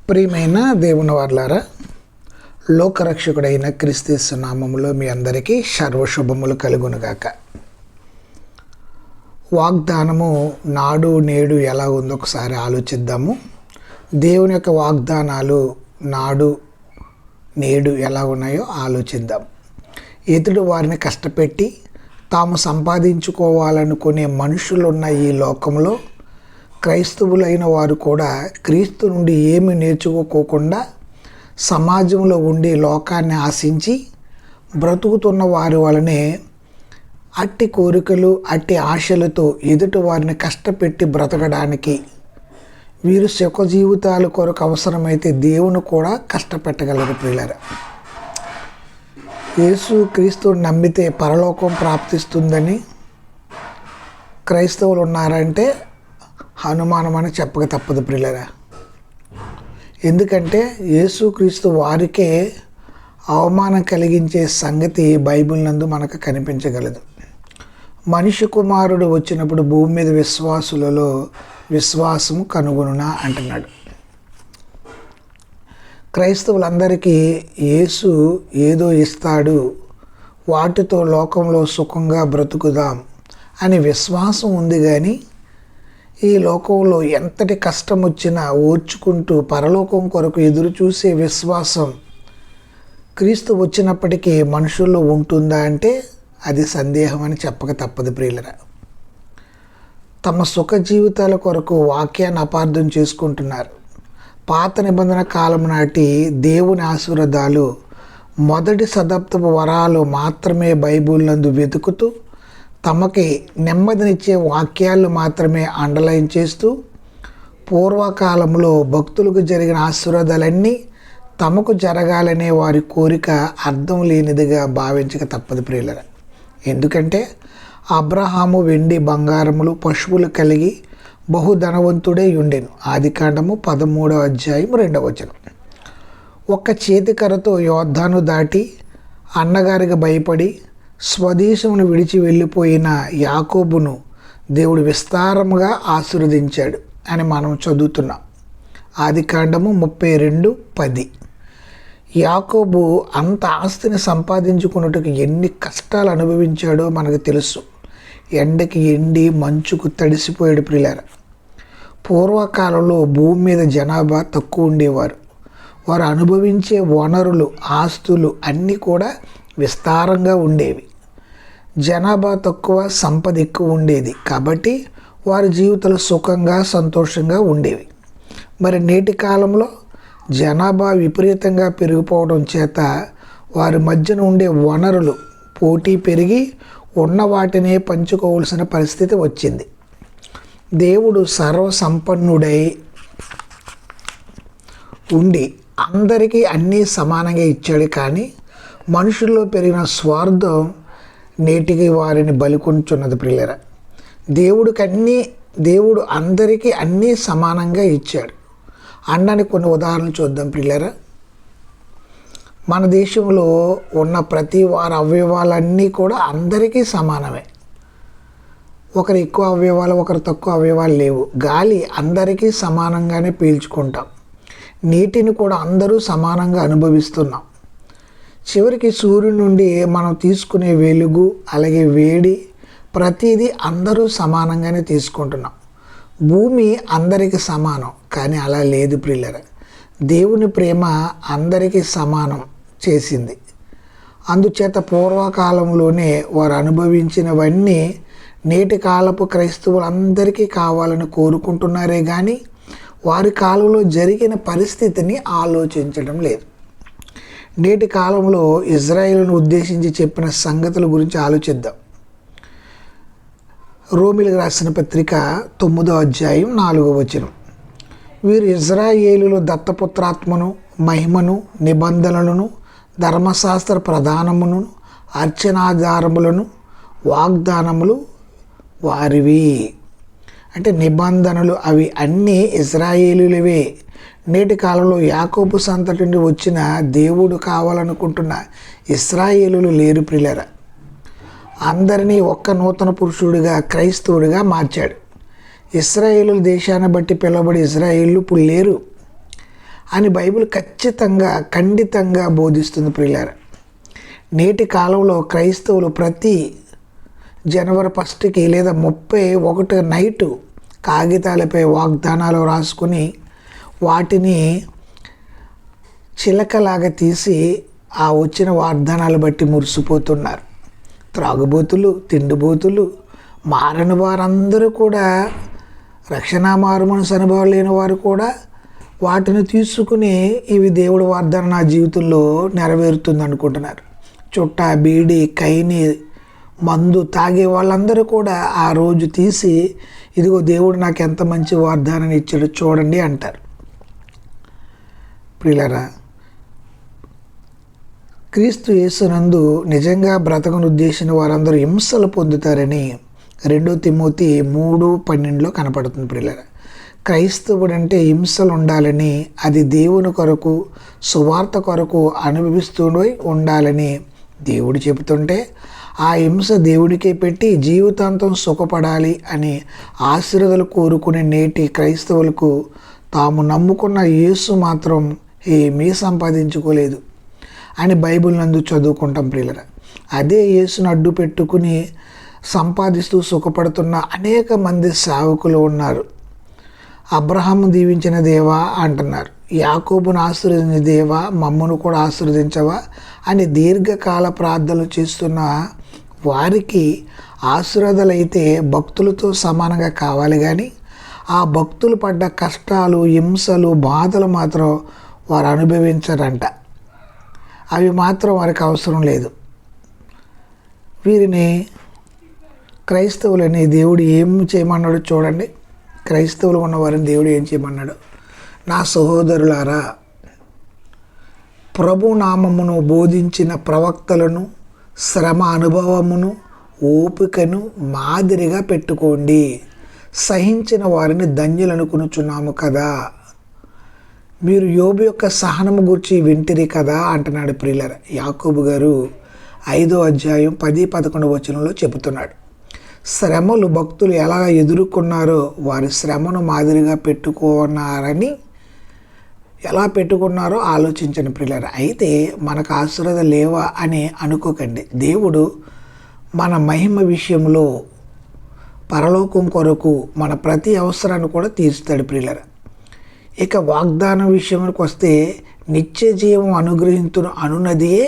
ప్రియమైన దేవుని వారలారా, లోకరక్షకుడైన క్రీస్తు నామములో మీ అందరికీ సర్వశుభములు కలుగునుగాక. వాగ్దానము నాడు నేడు ఎలా ఉందో ఒకసారి ఆలోచిద్దాము. దేవుని యొక్క వాగ్దానాలు నాడు నేడు ఎలా ఉన్నాయో ఆలోచిద్దాం. ఎదుటి వారిని కష్టపెట్టి తాము సంపాదించుకోవాలనుకునే మనుషులున్న ఈ లోకంలో క్రైస్తవులైన వారు కూడా క్రీస్తు నుండి ఏమి నేర్చుకోకుండా సమాజంలో ఉండి లోకాన్ని ఆశించి బ్రతుకుతున్న వారి వలనే అట్టి కోరికలు అట్టి ఆశలతో ఎదుటి వారిని కష్టపెట్టి బ్రతకడానికి వీరు సుఖ జీవితాల కొరకు అవసరమైతే దేవుని కూడా కష్టపెట్టగలరు. ప్రియులారా, యేసు క్రీస్తుని నమ్మితే పరలోకం ప్రాప్తిస్తుందని క్రైస్తవులు ఉన్నారంటే అనుమానం అని చెప్పక తప్పదు. ప్రియులారా, ఎందుకంటే యేసుక్రీస్తు వారికే అవమానం కలిగించే సంగతి బైబిల్ నందు మనకు కనిపించగలదు. మనిషి కుమారుడు వచ్చినప్పుడు భూమి మీద విశ్వాసులలో విశ్వాసము కనుగొనునా అంటున్నాడు. క్రైస్తవులందరికీ యేసు ఏదో ఇస్తాడు, వాటితో లోకంలో సుఖంగా బ్రతుకుదాం అని విశ్వాసం ఉంది. కానీ ఈ లోకంలో ఎంతటి కష్టం వచ్చినా ఓర్చుకుంటూ పరలోకం కొరకు ఎదురు చూసే విశ్వాసం క్రీస్తు వచ్చినప్పటికీ మనుషుల్లో ఉంటుందా అంటే అది సందేహం అని చెప్పక తప్పదు. ప్రియులరా, తమ సుఖ జీవితాల కొరకు వాక్యాన్ని అపార్థం చేసుకుంటున్నారు. పాత నిబంధన కాలం నాటి దేవుని ఆశీర్వాదాలు మొదటి శతాబ్దపు వరాలు మాత్రమే బైబిల్ నందు వెతుకుతూ తమకి నెమ్మదినిచ్చే వాక్యాలు మాత్రమే అండర్లైన్ చేస్తూ పూర్వకాలంలో భక్తులకు జరిగిన ఆశీర్వాదాలన్నీ తమకు జరగాలనే వారి కోరిక అర్థం లేనిదిగా భావించక తప్పదు. ప్రియులరా, ఎందుకంటే అబ్రహాము వెండి బంగారములు పశువులు కలిగి బహుధనవంతుడే ఉండెను. ఆదికాండము 13వ అధ్యాయం 2వ వచనం. ఒక్క చేతికరతో యోర్దాను దాటి అన్నగారికి భయపడి స్వదేశమును విడిచి వెళ్ళిపోయిన యాకోబును దేవుడు విస్తారముగా ఆశీర్వదించాడు అని మనం చదువుతున్నాం. ఆదికాండము 32:10. యాకోబు అంత ఆస్తిని సంపాదించుకున్నట్టుకు ఎన్ని కష్టాలు అనుభవించాడో మనకు తెలుసు. ఎండకి ఎండి మంచుకు తడిసిపోయాడు. ప్రియులారా, పూర్వకాలంలో భూమి మీద జనాభా తక్కువ ఉండేవారు. వారు అనుభవించే వనరులు ఆస్తులు అన్నీ కూడా విస్తారంగా ఉండేవి. జనాభా తక్కువ, సంపద ఎక్కువ ఉండేది. కాబట్టి వారి జీవితాలు సుఖంగా సంతోషంగా ఉండేవి. మరి నేటి కాలంలో జనాభా విపరీతంగా పెరిగిపోవడం చేత వారి మధ్యన ఉండే వనరులు పోటీ పెరిగి ఉన్న వాటినే పంచుకోవాల్సిన పరిస్థితి వచ్చింది. దేవుడు సర్వసంపన్నుడై ఉండి అందరికీ అన్నీ సమానంగా ఇచ్చాడు. కానీ మనుషుల్లో పెరిగిన స్వార్థం నేటికి వారిని బలికొంచున్నది. ప్రియులరా, దేవుడు అందరికీ అన్నీ సమానంగా ఇచ్చాడు అనడానికి కొన్ని ఉదాహరణలు చూద్దాం. ప్రియులరా, మన దేశంలో ఉన్న ప్రతి వారి అవయవాలన్నీ కూడా అందరికీ సమానమే. ఒకరు ఎక్కువ అవయవాలు, ఒకరు తక్కువ అవయవాలు లేవు. గాలి అందరికీ సమానంగానే పీల్చుకుంటాం. నీటిని కూడా అందరూ సమానంగా అనుభవిస్తున్నాం. చివరికి సూర్యుడి నుండి మనం తీసుకునే వెలుగు అలాగే వేడి ప్రతిదీ అందరూ సమానంగానే తీసుకుంటున్నాం. భూమి అందరికీ సమానం, కానీ అలా లేదు. ప్రియులరా, దేవుని ప్రేమ అందరికీ సమానం చేసింది. అందుచేత పూర్వకాలంలోనే వారు అనుభవించినవన్నీ నేటి కాలపు క్రైస్తవులందరికీ కావాలని కోరుకుంటున్నారే కానీ వారి కాలంలో జరిగిన పరిస్థితిని ఆలోచించడం లేదు. నేటి కాలంలో ఇజ్రాయేలును ఉద్దేశించి చెప్పిన సంగతుల గురించి ఆలోచిద్దాం. రోమీయులకు రాసిన పత్రిక 9వ అధ్యాయం 4వ వచనం. వీరు ఇజ్రాయేలులో దత్తపుత్రాత్మను, మహిమను, నిబంధనలను, ధర్మశాస్త్ర ప్రధానమును, అర్చనాధారములను, వాగ్దానములు వారివి. అంటే నిబంధనలు అవి అన్నీ ఇజ్రాయేలులవే. నేటి కాలంలో యాకోబు సంతతి నుండి వచ్చిన దేవుడు కావాలనుకుంటున్న ఇశ్రాయేలులు లేరు. ప్రియులారా, అందరినీ ఒక్క నూతన పురుషుడిగా క్రైస్తవుడిగా మార్చాడు. ఇశ్రాయేలు దేశాన్ని బట్టి పిలువబడి ఇశ్రాయేలు ఇప్పుడు లేరు. అని బైబిల్ ఖచ్చితంగా ఖండితంగా బోధిస్తుంది ప్రియులారా. నేటి కాలంలో క్రైస్తవులు ప్రతి జనవరి 1కి లేదా 31 నైటు కాగితాలపై వాగ్దానాలు రాసుకుని వాటిని చిలకలాగా తీసి ఆ వచ్చిన వాగ్దానాలు బట్టి మురిసిపోతున్నారు. త్రాగుబోతులు, తిండిబోతులు, మారని వారందరూ కూడా, రక్షణ మారుమనసు అనుభవం లేని వారు కూడా వాటిని తీసుకుని ఇవి దేవుడి వాగ్దానం నా జీవితంలో నెరవేరుతుంది అనుకుంటున్నారు. చుట్ట, బీడి, కైని, మందు తాగే వాళ్ళందరూ కూడా ఆ రోజు తీసి ఇదిగో దేవుడు నాకు ఎంత మంచి వాగ్దానాన్ని ఇచ్చాడు చూడండి అంటారు. ప్రియులారా, క్రీస్తు యేసునందు నిజంగా బ్రతకను ఉద్దేశించిన వారందరూ హింసలు పొందుతారని 2 తిమోతి 3:12 కనపడుతుంది. ప్రియులారా, క్రైస్తవుడు అంటే హింసలు ఉండాలని, అది దేవుని కొరకు సువార్త కొరకు అనుభవిస్తూ ఉండాలని దేవుడు చెబుతుంటే ఆ హింస దేవుడికే పెట్టి జీవితాంతం సుఖపడాలి అని ఆశీర్వాదాలు కోరుకునే నేటి క్రైస్తవులకు తాము నమ్ముకున్న యేసు మాత్రం ఏమీ సంపాదించుకోలేదు అని బైబిల్ నందు చదువుకుంటాం. ప్రియులరా, అదే యేసును అడ్డు పెట్టుకుని సంపాదిస్తూ సుఖపడుతున్న అనేక మంది సేవకులు ఉన్నారు. అబ్రహాము దీవించిన దేవా అంటున్నారు, యాకోబును ఆశీర్వదించిన దేవా మమ్మను కూడా ఆశీర్వదించవా అని దీర్ఘకాల ప్రార్థనలు చేస్తున్న వారికి ఆశీర్వాదాలు అయితే భక్తులతో సమానంగా కావాలి, కానీ ఆ భక్తులు పడ్డ కష్టాలు, హింసలు, బాధలు మాత్రం వారు అనుభవించరంట. అవి మాత్రం వారికి అవసరం లేదు. వీరిని క్రైస్తవులని దేవుడు ఏం చేయమన్నాడు చూడండి. క్రైస్తవులు ఉన్నవారిని దేవుడు ఏం చేయమన్నాడు? నా సహోదరులారా, ప్రభు నామమును బోధించిన ప్రవక్తలను శ్రమ అనుభవమును ఓపికను మాదిరిగా పెట్టుకోండి, సహించిన వారిని ధన్యులనుకునుచున్నాము కదా. మీరు యోబు యొక్క సహనము గురించి వింటిరి కదా అంటున్నాడు. ప్రియులారా, యాకోబు గారు 5వ అధ్యాయం 10-11 వచనంలో చెబుతున్నాడు. శ్రమలు భక్తులు ఎలా ఎదుర్కొన్నారో వారి శ్రమను మాదిరిగా పెట్టుకున్నారని, ఎలా పెట్టుకున్నారో ఆలోచించండి ప్రియులారా. అయితే మనకు ఆశీర్వాదాలు లేవా అని అనుకోకండి. దేవుడు మన మహిమ విషయంలో పరలోకం కొరకు మన ప్రతి అవసరాన్ని కూడా తీరుస్తాడు ప్రియులారా. ఇక వాగ్దానం విషయానికి వస్తే నిత్య జీవం అనుగ్రహించును అనున్నదియే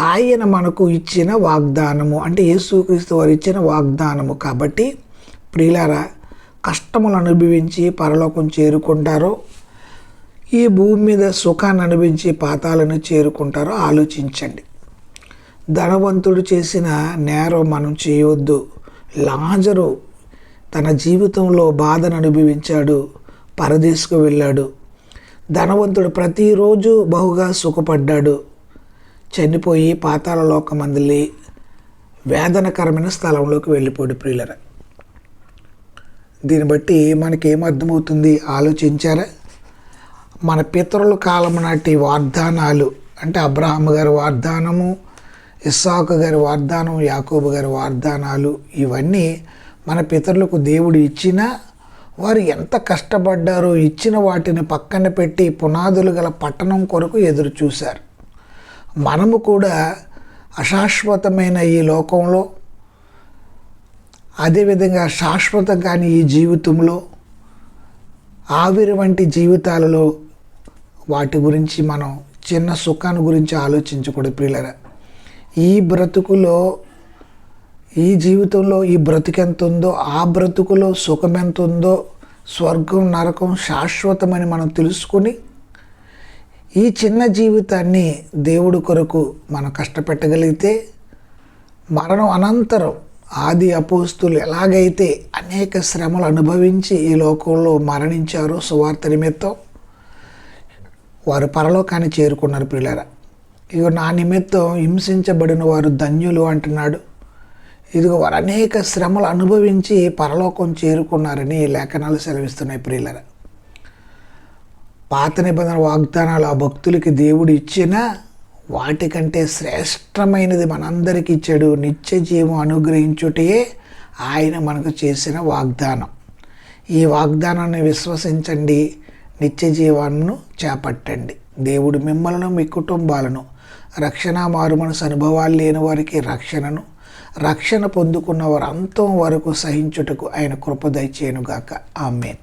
ఆయన మనకు ఇచ్చిన వాగ్దానము, అంటే యేసుక్రీస్తు వారు ఇచ్చిన వాగ్దానము. కాబట్టి ప్రియులారా, కష్టములు అనుభవించి పరలోకం చేరుకుంటారో, ఈ భూమి మీద సుఖాన్ని అనుభవించి పాతాలను చేరుకుంటారో ఆలోచించండి. ధనవంతుడు చేసిన నేరం మనం చేయవద్దు. లాజరు తన జీవితంలో బాధను అనుభవించాడు, పరదేశకు వెళ్ళాడు. ధనవంతుడు ప్రతిరోజు బహుగా సుఖపడ్డాడు, చనిపోయి పాతాళ లోకమందులి వేదనకరమైన స్థలంలోకి వెళ్ళిపోయాడు. ప్రియులరా, దీన్ని బట్టి మనకేమర్థమవుతుంది ఆలోచించారా? మన పితరుల కాలం నాటి వాగ్దానాలు, అంటే అబ్రహాము గారి వాగ్దానము, ఇస్సాకు గారి వాగ్దానం, యాకోబు గారి వాగ్దానాలు, ఇవన్నీ మన పితరులకు దేవుడు ఇచ్చినా వారు ఎంత కష్టపడ్డారో ఇచ్చిన వాటిని పక్కన పెట్టి పునాదులు గల పట్టణం కొరకు ఎదురు చూశారు. మనము కూడా అశాశ్వతమైన ఈ లోకంలో, అదేవిధంగా శాశ్వతం కాని ఈ జీవితంలో, ఆవిరి వంటి జీవితాలలో వాటి గురించి మనం చిన్న సుఖాన్ని గురించి ఆలోచించకూడదు ప్రియులరా. ఈ బ్రతుకులో, ఈ జీవితంలో ఈ బ్రతుకు ఎంత ఉందో, ఆ బ్రతుకులో సుఖం ఎంత ఉందో, స్వర్గం నరకం శాశ్వతమని మనం తెలుసుకుని ఈ చిన్న జీవితాన్ని దేవుడి కొరకు మనం కష్టపెట్టగలిగితే మరణం అనంతరం ఆది అపోస్తులు ఎలాగైతే అనేక శ్రమలు అనుభవించి ఈ లోకంలో మరణించారో సువార్త నిమిత్తం, వారు పరలోకాన్ని చేరుకున్నారు. ప్రియులారా, ఇదిగో నా నిమిత్తం హింసించబడిన వారు ధన్యులు అంటున్నాడు. ఇదిగో వారు అనేక శ్రమలు అనుభవించి పరలోకం చేరుకున్నారని లేఖనాలు సెలవిస్తున్నాయి. ప్రియులారా, పాత నిబంధన వాగ్దానాలు ఆ భక్తులకి దేవుడు ఇచ్చిన వాటికంటే శ్రేష్టమైనది మనందరికీ ఇచ్చాడు. నిత్య జీవం అనుగ్రహించుటయే ఆయన మనకు చేసిన వాగ్దానం. ఈ వాగ్దానాన్ని విశ్వసించండి, నిత్య జీవాన్ని చేపట్టండి. దేవుడు మిమ్మల్ని, మీ కుటుంబాలను, రక్షణ మారుమనసు అనుభవాలు లేని వారికి రక్షణను, రక్షణ పొందుకున్న వారు అంతం వరకు సహించుటకు ఆయన కృప దయచేయునుగాక. ఆమేన్.